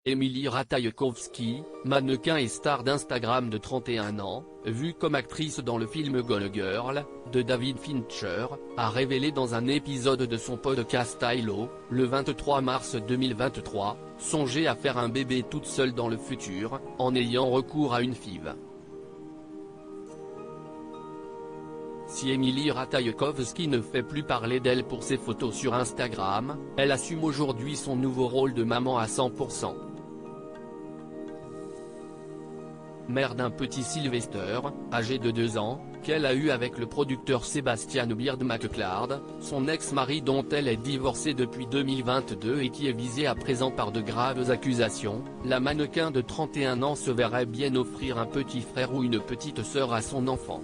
Émilie Ratajkowski, mannequin et star d'Instagram de 31 ans, vue comme actrice dans le film Gone Girl, de David Fincher, a révélé dans un épisode de son podcast ILO, le 23 mars 2023, songer à faire un bébé toute seule dans le futur, en ayant recours à une FIV. Si Émilie Ratajkowski ne fait plus parler d'elle pour ses photos sur Instagram, elle assume aujourd'hui son nouveau rôle de maman à 100%. Mère d'un petit Sylvester, âgé de 2 ans, qu'elle a eu avec le producteur Sebastian Beard-McClard, son ex-mari dont elle est divorcée depuis 2022 et qui est visé à présent par de graves accusations, la mannequin de 31 ans se verrait bien offrir un petit frère ou une petite sœur à son enfant.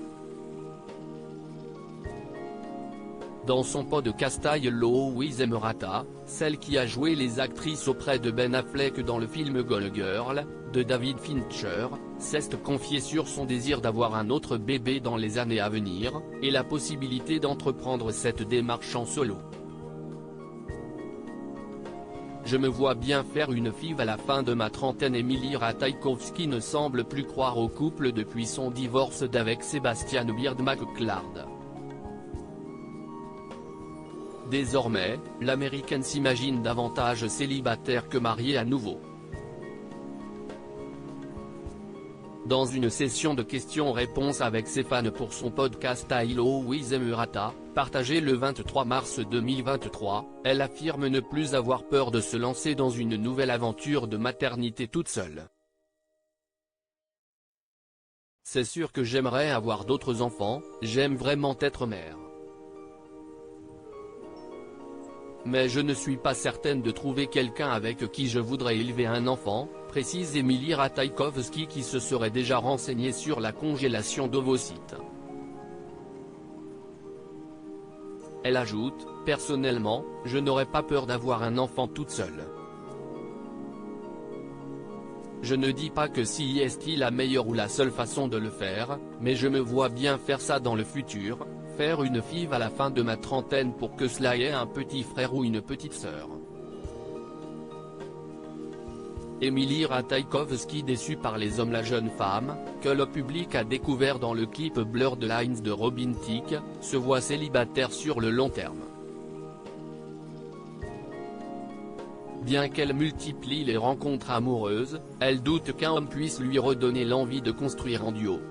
Dans son podcast ILO with Emerata, celle qui a joué les actrices auprès de Ben Affleck dans le film Gone Girl, de David Fincher, s'est confiée sur son désir d'avoir un autre bébé dans les années à venir, et la possibilité d'entreprendre cette démarche en solo. Je me vois bien faire une FIV à la fin de ma trentaine. Émilie Ratajkowski ne semble plus croire au couple depuis son divorce d'avec Sebastian Beard-McClard. Désormais, l'américaine s'imagine davantage célibataire que mariée à nouveau. Dans une session de questions-réponses avec ses fans pour son podcast ILO with Emerata, partagé le 23 mars 2023, elle affirme ne plus avoir peur de se lancer dans une nouvelle aventure de maternité toute seule. C'est sûr que j'aimerais avoir d'autres enfants, j'aime vraiment être mère. Mais je ne suis pas certaine de trouver quelqu'un avec qui je voudrais élever un enfant, précise Émilie Ratajkowski qui se serait déjà renseignée sur la congélation d'ovocytes. Elle ajoute, « Personnellement, je n'aurais pas peur d'avoir un enfant toute seule. Je ne dis pas que si est la meilleure ou la seule façon de le faire, mais je me vois bien faire ça dans le futur, faire une FIV à la fin de ma trentaine pour que cela ait un petit frère ou une petite sœur. » Émilie Ratajkowski déçue par les hommes. La jeune femme, que le public a découvert dans le clip Blurred Lines de Robin Thicke, se voit célibataire sur le long terme. Bien qu'elle multiplie les rencontres amoureuses, elle doute qu'un homme puisse lui redonner l'envie de construire en duo. «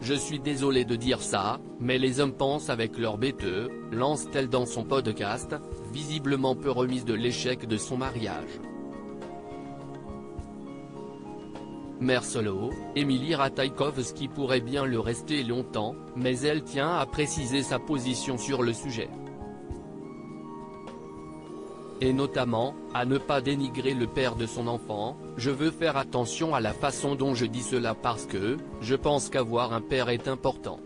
Je suis désolée de dire ça, mais les hommes pensent avec leur bêteux », lance-t-elle dans son podcast, visiblement peu remise de l'échec de son mariage. Mère solo, Émilie Ratajkowski pourrait bien le rester longtemps, mais elle tient à préciser sa position sur le sujet. Et notamment, à ne pas dénigrer le père de son enfant. « Je veux faire attention à la façon dont je dis cela parce que, je pense qu'avoir un père est important.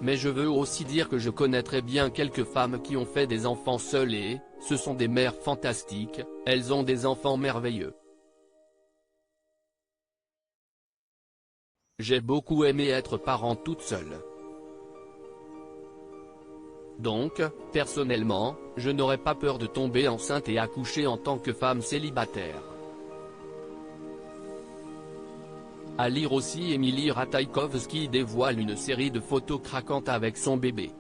Mais je veux aussi dire que je connais très bien quelques femmes qui ont fait des enfants seules et, ce sont des mères fantastiques, elles ont des enfants merveilleux. J'ai beaucoup aimé être parent toute seule. Donc, personnellement, je n'aurais pas peur de tomber enceinte et accoucher en tant que femme célibataire. » À lire aussi, Émilie Ratajkowski dévoile une série de photos craquantes avec son bébé.